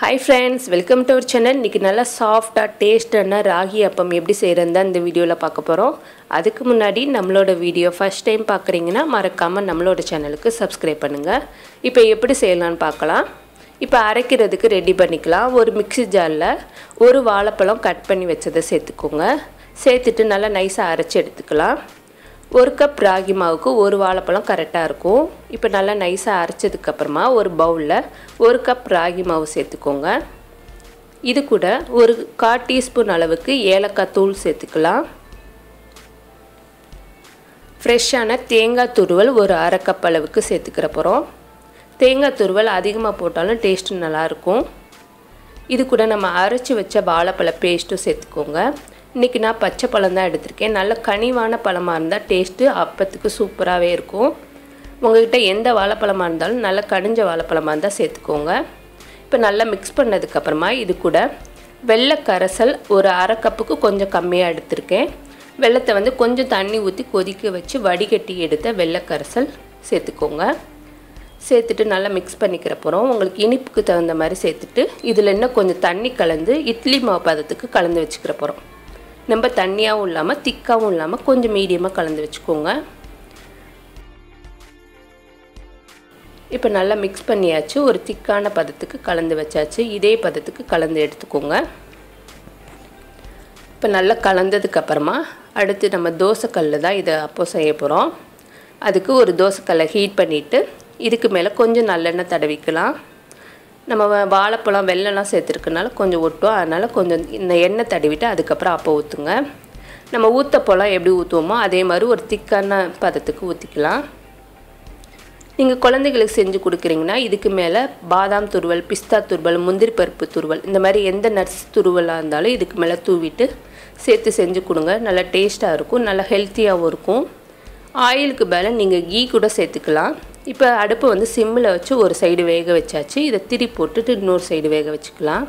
Hi friends, welcome to our channel. இன்னைக்கு நல்ல சாஃப்ட்டா டேஸ்டான ராகி அப்பம் எப்படி செய்யறதுன்னு இந்த வீடியோல பார்க்க போறோம். அதுக்கு முன்னாடி நம்மளோட வீடியோ ஃபர்ஸ்ட் டைம் பார்க்கறீங்கன்னா மறக்காம நம்மளோட சேனலுக்கு Subscribe பண்ணுங்க. இப்போ எப்படி செய்யலாம்னு பார்க்கலாம். இப்போ அரைக்கிறதுக்கு ரெடி பண்ணிக்கலாம். ஒரு மிக்ஸி ஜார்ல ஒரு வாழைப்பழம் கட் பண்ணி வச்சதை சேர்த்துக்கோங்க. சேர்த்துட்டு நல்லா நைஸா அரைச்சு எடுத்துக்கலாம். ஒரு கப் ராகி மாவுக்கு ஒரு வாழைப்பழம் கரெக்டா இருக்கும். இப்போ நல்லா நைஸா அரைச்சதுக்கு அப்புறமா ஒரு பவுல்ல ஒரு கப் ராகி மாவு சேர்த்துக்கோங்க. இது கூட ஒரு 1/4 டீஸ்பூன் அளவுக்கு ஏலக்காய் தூள் சேர்த்துக்கலாம். ஃப்ரெஷ்ஷான தேங்காய் துருவல் ஒரு 1/2 கப் அளவுக்கு சேர்த்துக்கிற போறோம். தேங்காய் துருவல் அதிகமா போட்டாலும் டேஸ்ட் நல்லா இருக்கும். இது கூட நம்ம அரைச்சு வச்ச வாழைப்பழ பேஸ்ட் சேர்த்துக்கோங்க. இன்னைக்கு நான் பச்சை பழம் தான் எடுத்துர்க்கேன். நல்ல கனிவான பழமா இருந்தா டேஸ்ட் அப்பத்துக்கு சூப்பராவே இருக்கும். உங்ககிட்ட எந்த வாழைப்பழமா இருந்தாலும் நல்ல கனிஞ்ச வாழைப்பழமா இருந்தா சேர்த்துக்கோங்க. இப்போ நல்லா mix பண்ணதுக்கு அப்புறமா இது கூட வெல்ல கரைசல் ஒரு 1/2 கப்புக்கு கொஞ்சம் கம்மியா எடுத்துர்க்கேன். வெல்லத்தை வந்து கொஞ்சம் தண்ணி ஊத்தி கொதிக்க வச்சு வடிகட்டி எடுத்த வெல்ல கரைசல் சேர்த்துக்கோங்க. சேர்த்துட்டு நல்லா mix பண்ணிக்கிற போறோம். உங்களுக்கு இனிப்புக்கு தகுந்த மாதிரி சேர்த்துட்டு இதுல இன்னும் கொஞ்சம் தண்ணி கலந்து இட்லி மாவு பதத்துக்கு கலந்து வச்சுக்கிற போறோம். நம்ம தண்ணியாவும் இல்லாம திக்காவும் இல்லாம கொஞ்சம் மீடியமா கலந்து வெச்சுக்கோங்க. இப்போ நல்லா mix பண்ணியாச்சு. ஒரு திக்கான பதத்துக்கு கலந்து வச்சாச்சு. இதே பதத்துக்கு கலந்து எடுத்துக்கோங்க. இப்போ நல்லா கலந்ததுக்கு அப்புறமா அடுத்து நம்ம தோசை கல்ல தான் இத அப்போ செய்ய போறோம். அதுக்கு ஒரு தோசை கல்லை ஹீட் பண்ணிட்டு இதுக்கு மேல கொஞ்சம் நல்லெண்ணெய் தடவிக்கலாம். நம்ம வாழைப்பழம் வெல்லம்லாம் சேர்த்திருக்கனால கொஞ்சம் ஒட்டும். அதனால கொஞ்சம் இந்த எண்ணெய் தடவிட்டு அதுக்கு அப்புறம் அப்போ ஊத்துங்க. நம்ம ஊத்தப்போலாம் எப்படி ஊத்துவோமோ அதே மாதிரி ஒரு திக்கான பதத்துக்கு ஊத்திக்கலாம். நீங்க குழந்தைகளுக்கு செஞ்சு கொடுக்கறீங்கன்னா இதுக்கு மேல பாதாம் துருவல், பிஸ்தா துருவல், முந்திரி பருப்பு துருவல் இந்த மாதிரி எந்த நட்ஸ் துருவலா இருந்தாலும் இதுக்கு மேல தூவிட்டு சேர்த்து செஞ்சு கொடுங்க. நல்ல டேஸ்டா இருக்கும். நல்ல ஹெல்தியாவும் இருக்கும். ஆயிலுக்கு பதிலா நீங்க கீ கூட சேர்த்துக்கலாம். இப்போ அடுப்பு வந்து சிம்ல வச்சு ஒரு சைடு வேக வச்சாச்சு. இத திரி போட்டுட்டு இன்னொரு சைடு வேக வச்சுக்கலாம்.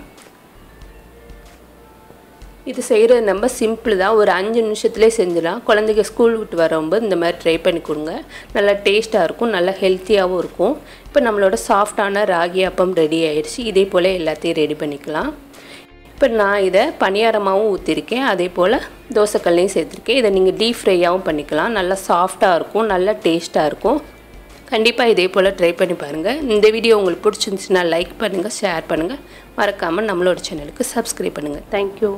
இது செய்யறது நம்ம சிம்பிள் தான். ஒரு 5 நிமிஷத்திலே செஞ்சிடலாம். குழந்தைங்க ஸ்கூல் விட்டு வரும்போது இந்த மாதிரி ட்ரை பண்ணி கொடுங்க. நல்ல டேஸ்டா இருக்கும். நல்ல ஹெல்தியாவும் இருக்கும். இப்போ நம்மளோட சாஃப்ட்டான ராகி அப்பம் ரெடி ஆயிருச்சு. இதே போல எல்லாத்தையும் ரெடி பண்ணிக்கலாம். இப்போ நான் இத பனியாரமாவும் ஊத்திருக்கேன். அதே போல தோசை கல்லையும் சேர்த்திருக்கேன். இத நீங்க டீப் ஃப்ரையாவும் பண்ணிக்கலாம். நல்ல சாஃப்ட்டா இருக்கும். நல்ல டேஸ்டா இருக்கும். கண்டிப்பா இதே போல ட்ரை பண்ணி பாருங்க. இந்த வீடியோ உங்களுக்கு பிடிச்சிருந்துச்சுனா லைக் பண்ணுங்க, ஷேர் பண்ணுங்க. மறக்காம நம்மளோட சேனலுக்கு Subscribe பண்ணுங்க. Thank you.